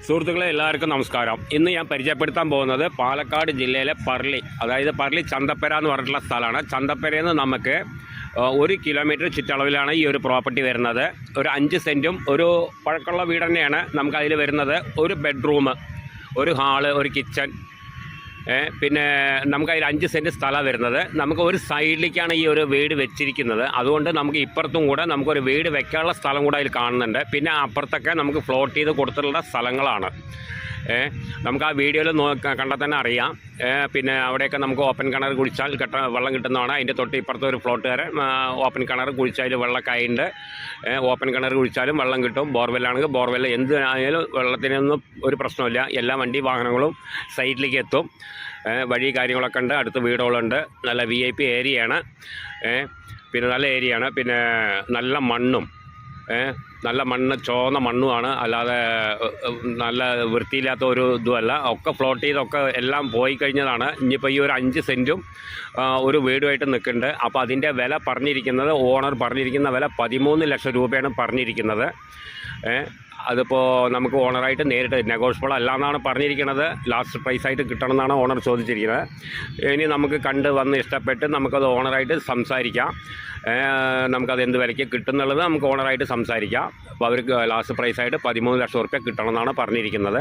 സുഹൃത്തുക്കളെ എല്ലാവർക്കും നമസ്കാരം. ഇന്ന് ഞാൻ പരിചയപ്പെടുത്താൻ പോകുന്നത് പാലക്കാട് ജില്ലയിലെ പർളി, അതായത് പർളി ചന്തപ്പര എന്ന് പറഞ്ഞിട്ടുള്ള സ്ഥലമാണ്. ചന്തപ്പരയിൽ നിന്ന് നമുക്ക് 1 കിലോമീറ്റർ ചുറ്റളവിലാണ് ഈ ഒരു പ്രോപ്പർട്ടി വരുന്നത്. ഒരു 5 സെൻറ്റും ഒരു പഴക്കമുള്ള വീട് തന്നെയാണ്. നമുക്കതിൽ വരുന്നത് ഒരു ബെഡ്റൂം, ഒരു ഹാള്, ഒരു കിച്ചൺ, പിന്നെ നമുക്കതിൽ 5 സെൻറ്റ് സ്ഥലമാണ് വരുന്നത്. നമുക്ക് ഒരു സൈഡിലേക്കാണ് ഈ ഒരു വീട് വെച്ചിരിക്കുന്നത്. അതുകൊണ്ട് നമുക്ക് ഇപ്പുറത്തും കൂടെ നമുക്കൊരു വീട് വെക്കാനുള്ള സ്ഥലം കൂടെ അതിൽ കാണുന്നുണ്ട്. പിന്നെ അപ്പുറത്തൊക്കെ നമുക്ക് ഫ്ലോട്ട് ചെയ്ത് കൊടുത്തിട്ടുള്ള സ്ഥലങ്ങളാണ്. നമുക്ക് ആ വീഡിയോയിൽ കണ്ടാൽ തന്നെ അറിയാം. പിന്നെ അവിടെയൊക്കെ നമുക്ക് ഓപ്പൺ കിണർ കുഴിച്ചാൽ വെള്ളം കിട്ടുന്നതാണ്. അതിൻ്റെ തൊട്ട് ഇപ്പുറത്തെ ഒരു ഫ്ലോട്ടുകാരൻ ഓപ്പൺ കിണർ കുഴിച്ചാൽ വെള്ളക്കായുണ്ട്. ഓപ്പൺ കിണർ കുഴിച്ചാലും വെള്ളം കിട്ടും. ബോർവെല്ലാണെങ്കിൽ ബോർവെല്ല്, എന്ത് ആയാലും വെള്ളത്തിനൊന്നും ഒരു പ്രശ്നമില്ല. എല്ലാ വണ്ടി വാഹനങ്ങളും സൈഡിലേക്ക് എത്തും. വഴി കാര്യങ്ങളൊക്കെ ഉണ്ട്. അടുത്ത് വീടുകളുണ്ട്. നല്ല VIP ഏരിയയാണ്. പിന്നെ നല്ല ഏരിയയാണ്. പിന്നെ നല്ല മണ്ണും, നല്ല മണ്ണ്, ചുവന്ന മണ്ണുമാണ്. അല്ലാതെ നല്ല വൃത്തിയില്ലാത്ത ഒരു ഇതുമല്ല. ഒക്കെ ഫ്ലോട്ട് ചെയ്തൊക്കെ എല്ലാം പോയി കഴിഞ്ഞതാണ്. ഇനിയിപ്പോൾ ഈ ഒരു 5 സെൻറ്റും ഒരു വീടുമായിട്ട് നിൽക്കുന്നുണ്ട്. അപ്പോൾ അതിൻ്റെ വില പറഞ്ഞിരിക്കുന്നത്, ഓണർ പറഞ്ഞിരിക്കുന്ന വില 13 ലക്ഷം രൂപയാണ് പറഞ്ഞിരിക്കുന്നത്. അതിപ്പോൾ നമുക്ക് ഓണറായിട്ട് നേരിട്ട് നെഗോഷ്യബിൾ അല്ല എന്നാണ് പറഞ്ഞിരിക്കുന്നത്. ലാസ്റ്റ് പ്രൈസായിട്ട് കിട്ടണമെന്നാണ് ഓണർ ചോദിച്ചിരിക്കുന്നത്. ഇനി നമുക്ക് കണ്ട് വന്ന് ഇഷ്ടപ്പെട്ട് നമുക്കത് ഓണറായിട്ട് സംസാരിക്കാം. നമുക്കത് എന്ത് വിലയ്ക്ക് കിട്ടുന്നുള്ളത് നമുക്ക് ഓണറായിട്ട് സംസാരിക്കാം. അപ്പോൾ അവർക്ക് ലാസ്റ്റ് പ്രൈസായിട്ട് 13 ലക്ഷം റുപ്യ കിട്ടണമെന്നാണ് പറഞ്ഞിരിക്കുന്നത്.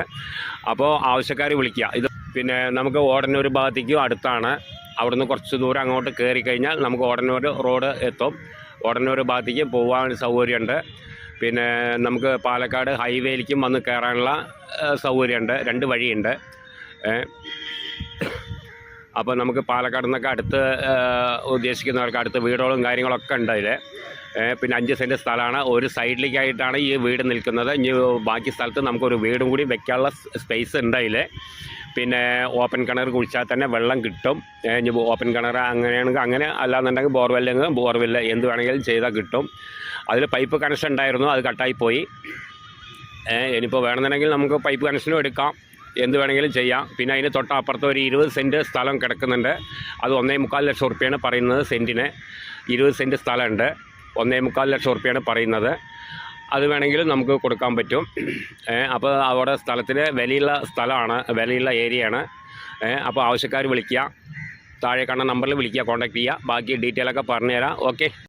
അപ്പോൾ ആവശ്യക്കാർ വിളിക്കുക. ഇത് പിന്നെ നമുക്ക് ഓടന്നൂർ ഭാഗത്തേക്കും അടുത്താണ്. അവിടുന്ന് കുറച്ച് ദൂരം അങ്ങോട്ട് കയറി കഴിഞ്ഞാൽ നമുക്ക് ഓടന്നൂർ റോഡ് എത്തും. ഓടന്നൂർ ഭാഗത്തേക്ക് പോകാൻ സൗകര്യമുണ്ട്. പിന്നെ നമുക്ക് പാലക്കാട് ഹൈവേയിലേക്കും വന്ന് കയറാനുള്ള സൗകര്യമുണ്ട്. 2 വഴിയുണ്ട്. അപ്പോൾ നമുക്ക് പാലക്കാട് നിന്നൊക്കെ അടുത്ത് ഉദ്ദേശിക്കുന്നവർക്ക് അടുത്ത് വീടുകളും കാര്യങ്ങളൊക്കെ ഉണ്ട് അതിൽ. പിന്നെ 5 സെൻറ്റ് സ്ഥലമാണ്. ഒരു സൈഡിലേക്കായിട്ടാണ് ഈ വീട് നിൽക്കുന്നത്. ഇനി ബാക്കി സ്ഥലത്ത് നമുക്കൊരു വീടും കൂടി വെക്കാനുള്ള സ്പേസ് ഉണ്ട് അതിൽ. പിന്നെ ഓപ്പൺ കിണർ കുഴിച്ചാൽ തന്നെ വെള്ളം കിട്ടും. ഇനി ഓപ്പൺ കിണർ അങ്ങനെയാണെങ്കിൽ അങ്ങനെ, അല്ലാന്നുണ്ടെങ്കിൽ ബോർവെല്ല് എന്ത് വേണമെങ്കിലും ചെയ്താൽ കിട്ടും. അതിൽ പൈപ്പ് കണക്ഷൻ ഉണ്ടായിരുന്നു, അത് കട്ടായിപ്പോയി. ഇനിയിപ്പോൾ വേണമെന്നുണ്ടെങ്കിൽ നമുക്ക് പൈപ്പ് കണക്ഷനും എടുക്കാം, എന്ത് വേണമെങ്കിലും ചെയ്യാം. പിന്നെ അതിന് തൊട്ടപ്പുറത്ത് ഒരു 20 സെൻറ്റ് സ്ഥലം കിടക്കുന്നുണ്ട്. അത് 1.25 ലക്ഷം റുപ്യയാണ് പറയുന്നത് സെൻറ്റിന്. 20 സെൻറ്റ് സ്ഥലമുണ്ട്. 1.25 ലക്ഷം റുപ്യയാണ് പറയുന്നത്. അത് വേണമെങ്കിലും നമുക്ക് കൊടുക്കാൻ പറ്റും. അപ്പോൾ അവിടെ സ്ഥലത്തിന് വിലയുള്ള സ്ഥലമാണ്, വിലയുള്ള ഏരിയയാണ്. അപ്പോൾ ആവശ്യക്കാർ വിളിക്കുക. താഴെ കാണുന്ന നമ്പറിൽ വിളിക്കുക, കോൺടാക്റ്റ് ചെയ്യുക. ബാക്കി ഡീറ്റെയിലൊക്കെ പറഞ്ഞുതരാം. ഓക്കെ.